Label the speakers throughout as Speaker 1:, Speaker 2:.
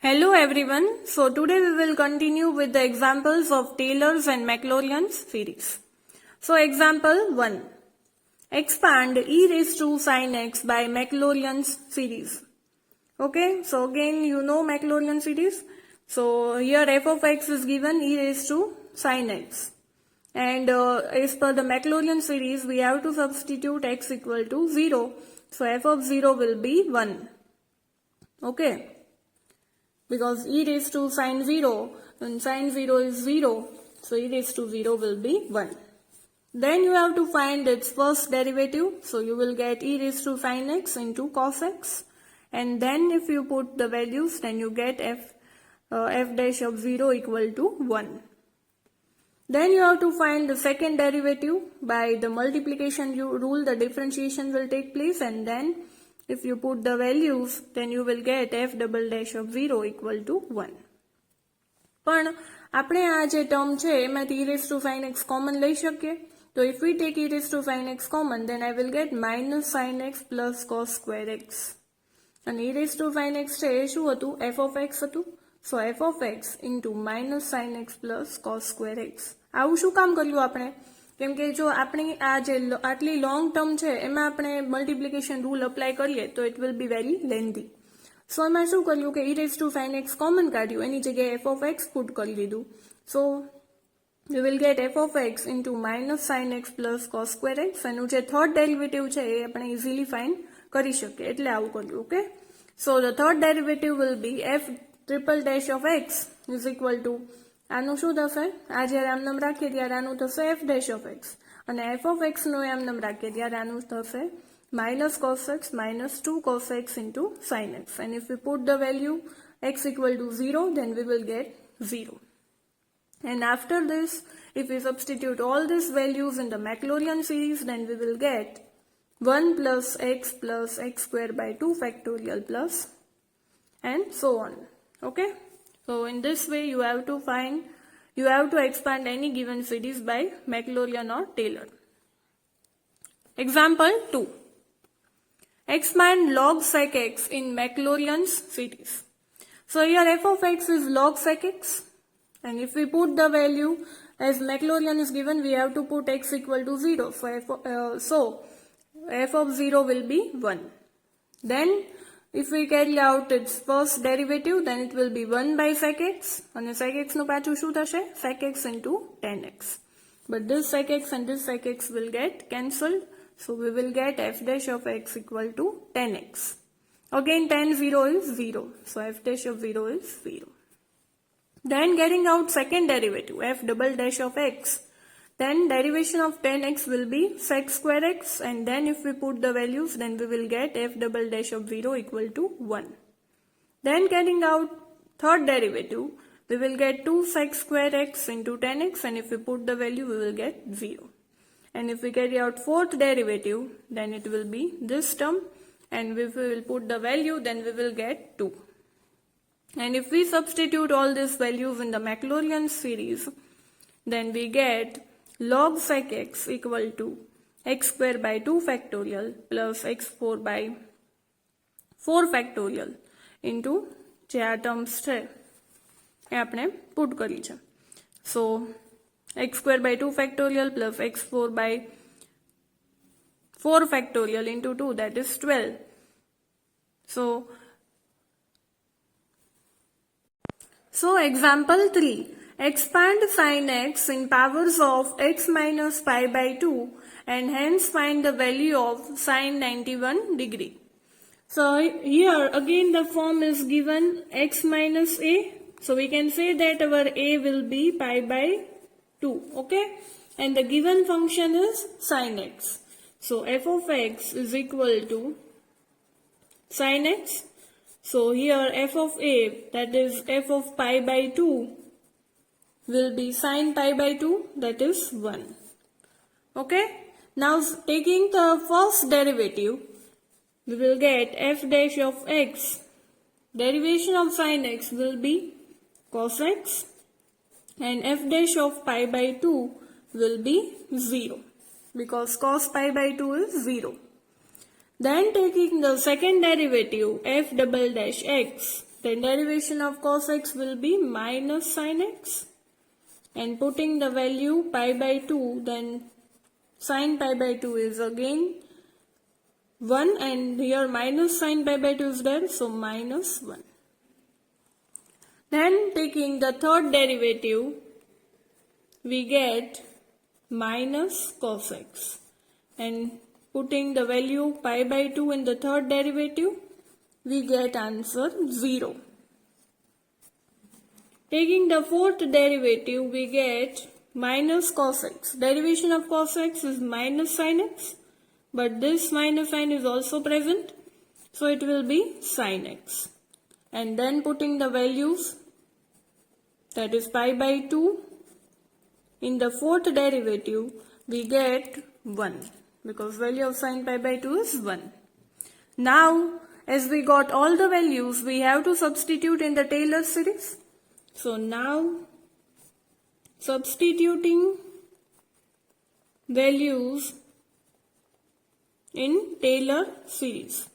Speaker 1: Hello everyone. So today we will continue with the examples of Taylor's and Maclaurin's series. So example 1. Expand e raised to sin x by Maclaurin's series. Okay, so again you know Maclaurin series. So here f of x is given e raised to sin x. And as per the Maclaurin series we have to substitute x equal to 0. So f of 0 will be 1. Okay. Because e raised to sin 0, and sin 0 is 0, so e raised to 0 will be 1. Then you have to find its first derivative, so you will get e raised to sin x into cos x, and then if you put the values, then you get f dash of 0 equal to 1. Then you have to find the second derivative. By the multiplication rule, the differentiation will take place, and then if you put the values, then you will get f double dash of 0 equal to 1. પણ આપણે આ જે term છે એમાંથી e raised to sin x common લઈ શકીએ. તો if we take e raised to sin x common, then I will get minus sin x plus cos square x. અને e raised to sin x છે એ શું હતું? f of x હતું. So f of x into minus sin x plus cos square x. આવું શું કામ કર્યું આપણે? કેમ કે જો આપણે આ જે આટલી લોંગ ટર્મ છે એમાં આપણે મલ્ટીપ્લિકેશન રૂલ અપ્લાય કરીએ તો it will be very lengthy. So એમાં શું કર્યું કે e raised to sin x common કાઢ્યું, એની જગ્યાએ f of x પુટ કરી દીધું. સો we will get f of x into minus sin x plus cos square x. એનું જે થર્ડ ડેરિવેટિવ છે એ આપણે ઇઝીલી ફાઇન્ડ કરી શકીએ, એટલે આવું કર્યું. Okay, so the third derivative will be f triple dash of x is equal to આનું શું થશે? આ જ્યારે આમ નામ રાખીએ ત્યારે આનું થશે f dash of x, અને f of x નું આમ નામ રાખીએ ત્યારે આનું થશે minus cos x minus 2 cos x into sin x. And if we put the value x equal to 0, then we will get 0. And after this, if we substitute all these values in the Maclaurin series, then we will get 1 plus x square by 2 factorial plus and so on. Okay. So in this way you have to expand any given series by Maclaurin or Taylor. Example 2. Expand log sec x in Maclaurin's series. So here f of x is log sec x, and if we put the value as Maclaurin is given, we have to put x equal to 0. So f of 0 will be 1. Then if we carry out its first derivative, then it will be 1 by sec x, and sec x no pachu shu thashe? Sec x into tan x. But this sec x and this sec x will get cancelled, so we will get f dash of x equal to tan x. Again tan 0 is 0, so f dash of 0 is 0. Then getting out second derivative, f double dash of x, then derivation of tan x will be sec square x, and then if we put the values, then we will get f double dash of 0 equal to 1. Then getting out third derivative, we will get 2 sec square x into tan x, and if we put the value, we will get 0. And if we carry out fourth derivative, then it will be this term, and if we will put the value, then we will get 2. And if we substitute all these values in the Maclaurin series, then we get log sec x equal to x square by 2 factorial plus x4 by 4 factorial into જે આ terms છે એ આપણે put કરી છે. સો x square by 2 factorial plus x4 by 4 factorial into 2, that is 12. So example 3. Expand sin x in powers of x minus pi by 2 and hence find the value of sin 91 degree. So here again the form is given x minus a. So we can say that our a will be pi by 2. Okay. And the given function is sin x. So f of x is equal to sin x. So here f of a, that is f of pi by 2, will be sin pi by 2, that is 1. Okay. Now taking the first derivative, we will get f dash of x. Derivation of sin x will be cos x, and f dash of pi by 2 will be 0, because cos pi by 2 is 0. Then taking the second derivative, f double dash x, then derivation of cos x will be minus sin x, and putting the value pi by 2, then sin pi by 2 is again 1, and here minus sin pi by 2 is there, so minus 1. Then taking the third derivative, we get minus cos x, and putting the value pi by 2 in the third derivative, we get answer 0. Taking the fourth derivative, we get minus cos x. Derivation of cos x is minus sin x, but this minus sign is also present, so it will be sin x. And then putting the values, that is pi by 2, in the fourth derivative, we get 1, because value of sin pi by 2 is 1. Now, as we got all the values, we have to substitute in the Taylor series. So now, substituting values in Taylor series.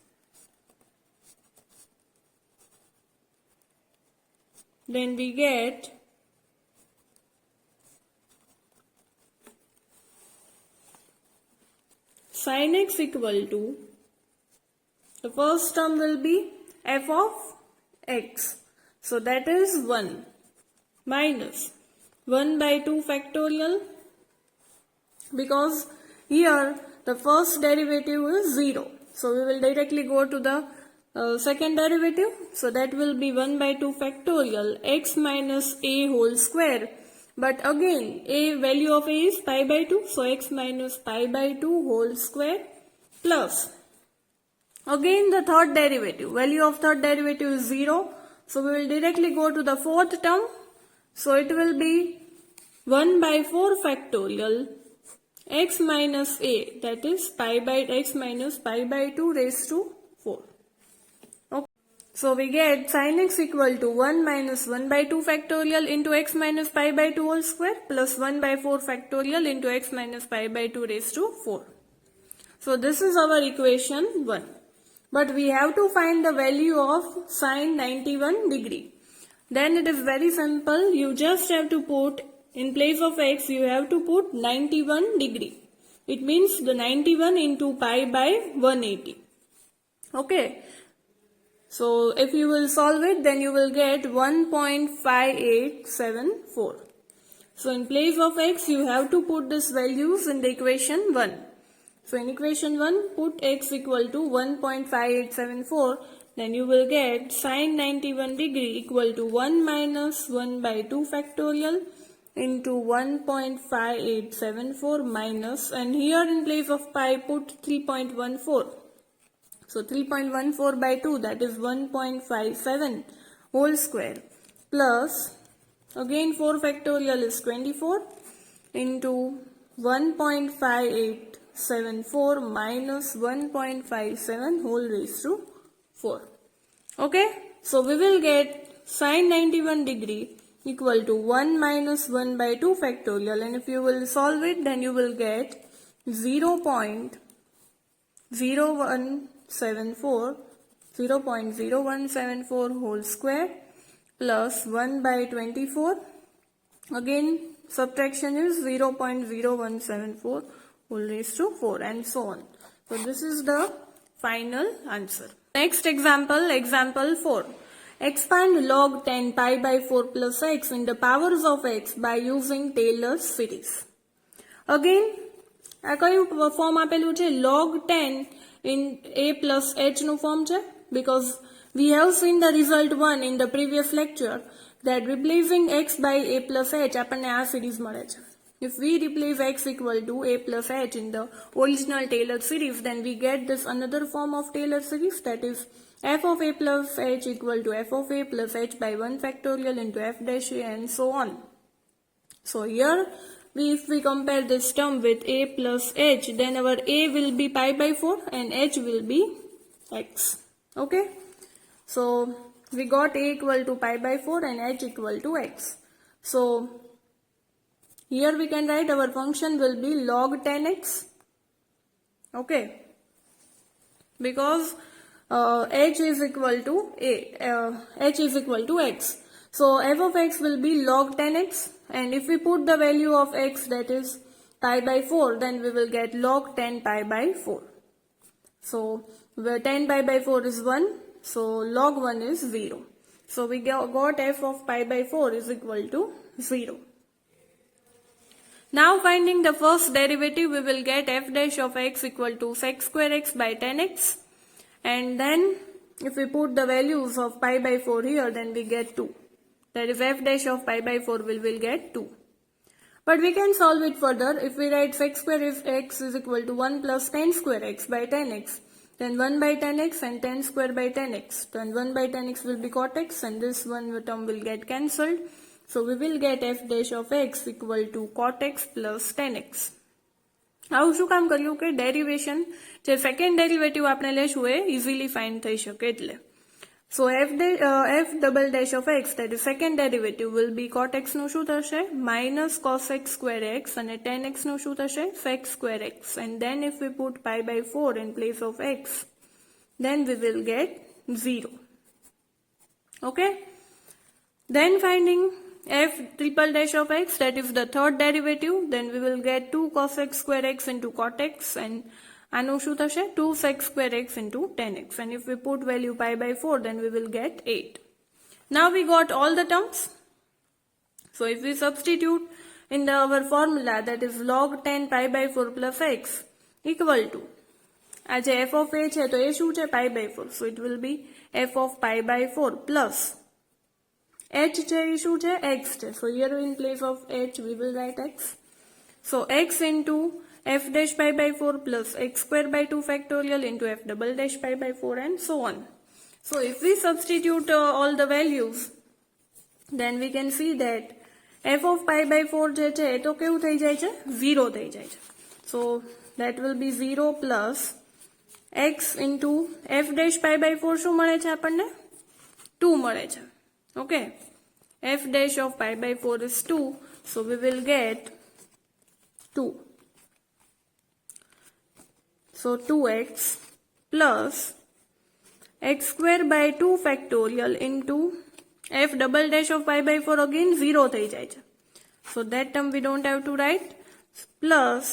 Speaker 1: Then we get sin x equal to, the first term will be f of x. So that is 1 minus 1 by 2 factorial, because here the first derivative is 0. So we will directly go to the second derivative. So that will be 1 by 2 factorial x minus a whole square. But again, a value of a is pi by 2. So x minus pi by 2 whole square plus. Again the third derivative. Value of third derivative is 0. So we will directly go to the fourth term. So it will be 1 by 4 factorial x minus a, that is pi by x minus pi by 2 raised to 4. Okay. So we get sin x equal to 1 minus 1 by 2 factorial into x minus pi by 2 whole square plus 1 by 4 factorial into x minus pi by 2 raised to 4. So this is our equation 1. But we have to find the value of sin 91 degree. Then it is very simple. You just have to put, in place of x, you have to put 91 degree. It means the 91 into pi by 180. Okay. So if you will solve it, then you will get 1.5874. So in place of x, you have to put these values in the equation 1. So in equation 1, put x equal to 1.5874. Then you will get sin 91 degree equal to 1 minus 1 by 2 factorial into 1.5874 minus, and here in place of pi put 3.14. So 3.14 by 2, that is 1.57 whole square plus, again 4 factorial is 24 into 1.5874 minus 1.57 whole raised to 4. Okay, so we will get sin 91 degree equal to 1 minus 1 by 2 factorial, and if you will solve it, then you will get 0.0174 whole square plus 1 by 24. Again subtraction is 0.0174 whole raised to 4, and so on. So this is the final answer. Next example, example 4. Expand log 10 pi by 4 plus x in the powers of x by using Taylor's series. Again, આ કયું form આપેલું છે? log 10 in a plus h નું form છે, because we have seen the result 1 in the previous lecture that replacing x by a plus h આપણને આ series મળે છે. If we replace x equal to a plus h in the original Taylor series, then we get this another form of Taylor series, that is f of a plus h equal to f of a plus h by 1 factorial into f dash a, and so on. So here, if we compare this term with a plus h, then our a will be pi by 4 and h will be x. Okay. So we got a equal to pi by 4 and h equal to x. So here we can write our function will be log 10x. Okay. Because h is equal to h is equal to x. So f of x will be log 10x, and if we put the value of x, that is pi by 4, then we will get log 10 pi by 4. So where 10 pi by 4 is 1, so log 1 is 0. So we got f of pi by 4 is equal to 0. Now finding the first derivative, we will get f dash of x equal to sec square x by 10x, and then if we put the values of pi by 4 here, then we get 2. That is f dash of pi by 4 will get 2. But we can solve it further. If we write sec square x is equal to 1 plus 10 square x by 10x, then 1 by 10x and 10 square by 10x. Then 1 by 10x will be cot x, and this one term will get cancelled. So we will get f dash of x equal to cot x plus 10x. આવું શું કામ કર્યું કે derivation જે second derivative આપણે લેશું એ easily find થઈ શકે એટલે. So f double dash of x, that is second derivative, will be cot x નું શું થશે minus cos x square x, અને tan x નું શું થશે sec square x, and then if we put pi by 4 in place of x, then we will get 0. Okay, then finding f triple dash of x, that is the third derivative, then we will get 2 cos x square x into cot x, and આનું શું થશે 2 sec square x into tan x, and if we put value pi by 4, then we will get 8. Now we got all the terms. So if we substitute in our formula, that is log 10 pi by 4 plus x equal to આ જે f of a છે તો એ શું છે pi by 4, so it will be f of pi by 4 plus h છે એ શું છે x છે, so here in place of h we will write x. So x into f dash pi by 4 plus x square by 2 factorial into f double dash pi by 4, and so on. So if we substitute all the values, then we can see that f of pi by 4 જે છે એ તો કેવું થઈ જાય છે 0 થઈ જાય છે. So that will be 0 plus x into f dash pi by 4 શું મળે છે આપણને 2 મળે છે. Okay, f dash of pi by 4 is 2, so we will get 2. So 2x plus x square by 2 factorial into f double dash of pi by 4 again 0 થઈ જાય છે. So that term we don't have to write, plus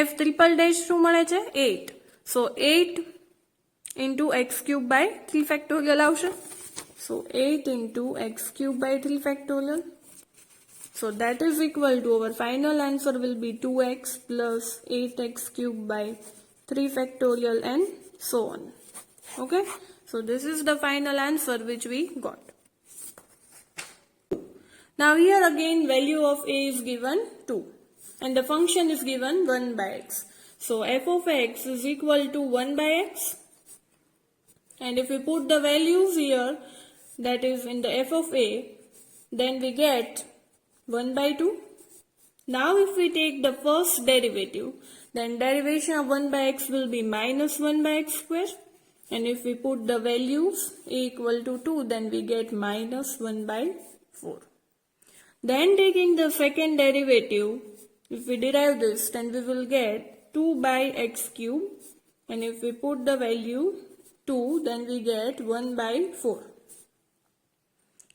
Speaker 1: f triple dash શું મળે છે 8. So 8 into x cube by 3 factorial આવશે. So 8 into x cube by 3 factorial. So that is equal to, our final answer will be 2x plus 8x cube by 3 factorial, and so on. Okay, so this is the final answer which we got. Now here again value of a is given 2 and the function is given 1 by x. So f of x is equal to 1 by x, and if we put the values here, that is in the f of a, then we get 1 by 2. Now if we take the first derivative, then derivation of 1 by x will be minus 1 by x square, and if we put the values a equal to 2, then we get minus 1 by 4. Then taking the second derivative, if we derive this, then we will get 2 by x cube, and if we put the value 2, then we get 1 by 4.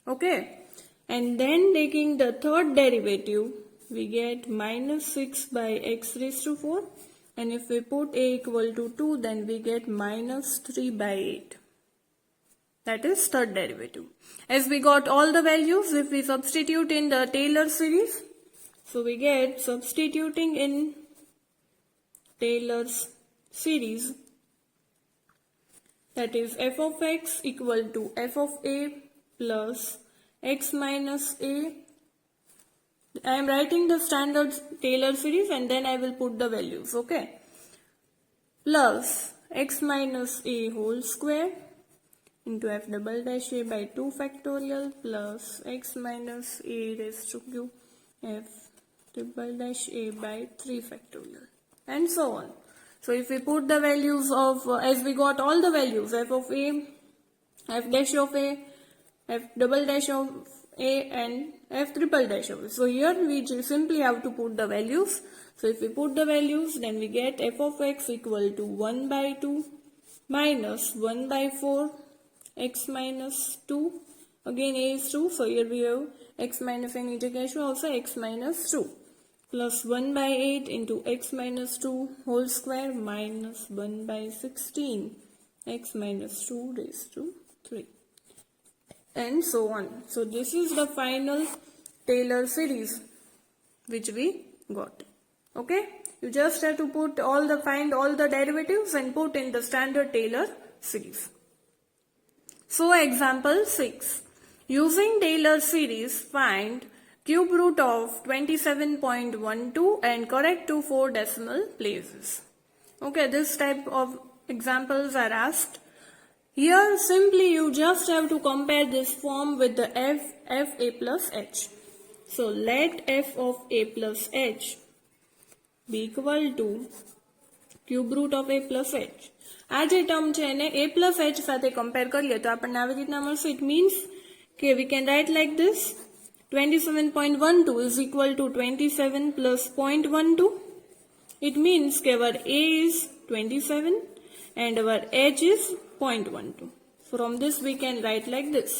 Speaker 1: Okay, and then taking the third derivative, we get minus 6 by x raised to 4, and if we put a equal to 2, then we get minus 3 by 8. That is third derivative. As we got all the values, if we substitute in the Taylor series, so we get, substituting in Taylor's series, that is f of x equal to f of a plus x minus a. I am writing the standard Taylor series and then I will put the values. Okay, plus x minus a whole square into f double dash a by 2 factorial plus x minus a raised to q f double dash a by 3 factorial, and so on. So if we put the values of, as we got all the values, f of a, f dash of a, f double dash of a, and f triple dash of a. So here we simply have to put the values. So if we put the values, then we get f of x equal to 1 by 2 minus 1 by 4 x minus 2. Again a is 2, so here we have x minus n integration also x minus 2 plus 1 by 8 into x minus 2 whole square minus 1 by 16 x minus 2 raised to 3 and so on. So this is the final Taylor series which we got. Okay, you just have to find all the derivatives and put in the standard Taylor series. So example 6. Using Taylor series, find cube root of 27.12 and correct to 4 decimal places. Okay, this type of examples are asked. Here simply you just have to compare this form with the f a plus h. So let f of a plus h be equal to cube root of a plus h. આ જે term છે એને a plus h સાથે compare કરીએ તો આપણને આવી રીતના મળશે. It means કે we can write like this. 27.12 is equal to 27 plus 0.12. It means that our a is 27 and our h is 0.12. From this we can write like this.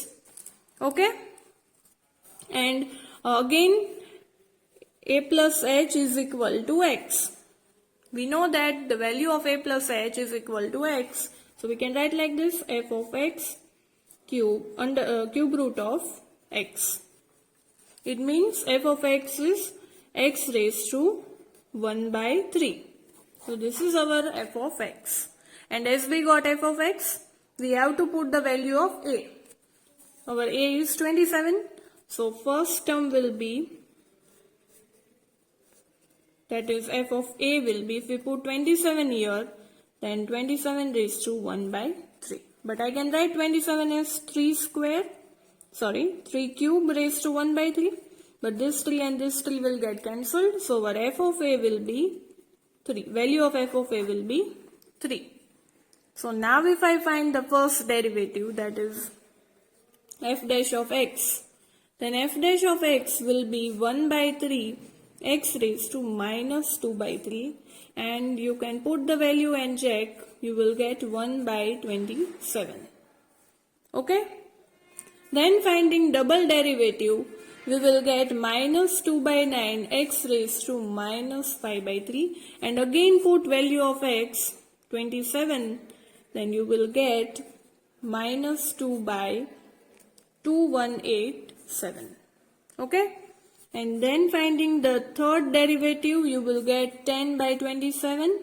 Speaker 1: Okay? And again a plus h is equal to x. We know that the value of a plus h is equal to x. So we can write like this: f of x cube root of x. It means f of x is x raised to 1 by 3. So this is our f of x. And as we got f of x, we have to put the value of a. Our a is 27. So first term will be, that is f of a will be, if we put 27 here, then 27 raised to 1 by 3. But I can write 27 as 3 cube raised to 1 by 3. But this 3 and this 3 will get cancelled. So our f of a will be 3. Value of f of a will be 3. So now if I find the first derivative, that is f dash of x, then f dash of x will be 1 by 3 x raised to minus 2 by 3, and you can put the value and check, you will get 1 by 27. Okay? Then finding double derivative, we will get minus 2 by 9 x raised to minus 5 by 3, and again put value of x 27, then you will get minus 2 by 2187. Okay? And then finding the third derivative, you will get 10 by 27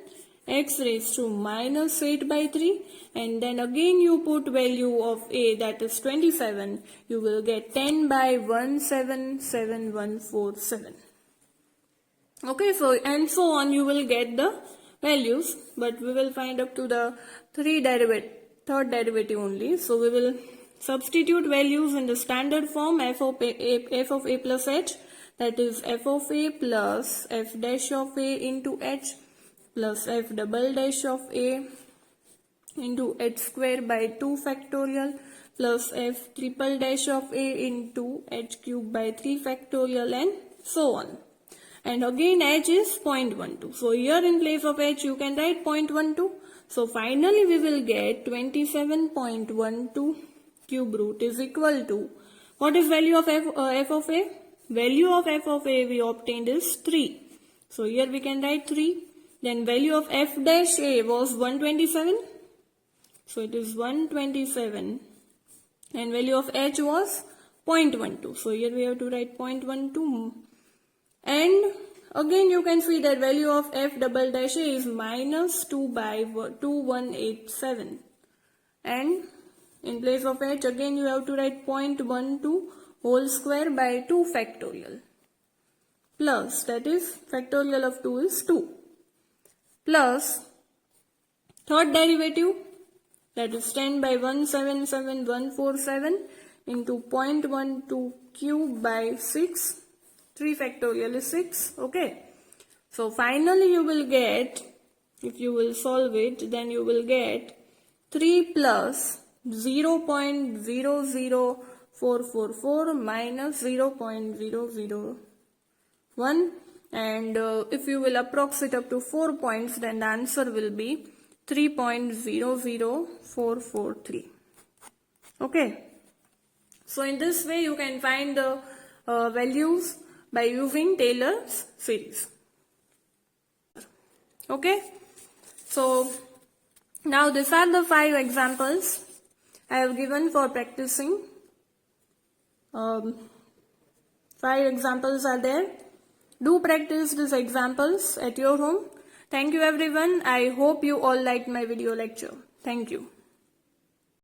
Speaker 1: x raised to minus 8 by 3, and then again you put value of a, that is 27, you will get 10 by 177147. Okay, so and so on you will get the values, but we will find up to the third derivative only. So we will substitute values in the standard form f of a plus h, that is f of a plus f dash of a into h plus f double dash of a into h square by 2 factorial plus f triple dash of a into h cube by 3 factorial and so on. And again h is 0.12. So here in place of h you can write 0.12. So finally we will get 27.12 cube root is equal to, what is value of f of a? Value of f of a we obtained is 3. So here we can write 3. Then value of f dash a was 127. So it is 127. And value of h was 0.12. So here we have to write 0.12. And again you can see that value of f double dash a is minus 2 by 2187. And in place of h again you have to write 0.12 whole square by 2 factorial plus, that is factorial of 2 is 2, plus third derivative, that is 10 by 177147 into 0.12 cube by 6, 3 factorial is 6. Okay, so finally you will get, if you will solve it, then you will get 3 plus 0.00444 minus 0.001, and if you will approximate up to 4 points, then the answer will be 3.00443. Okay. So in this way you can find the values by using Taylor's series. Okay. So now these are the 5 examples I have given for practicing. 5 examples are there. Do practice these examples at your home. Thank you everyone. I hope you all liked my video lecture. Thank you.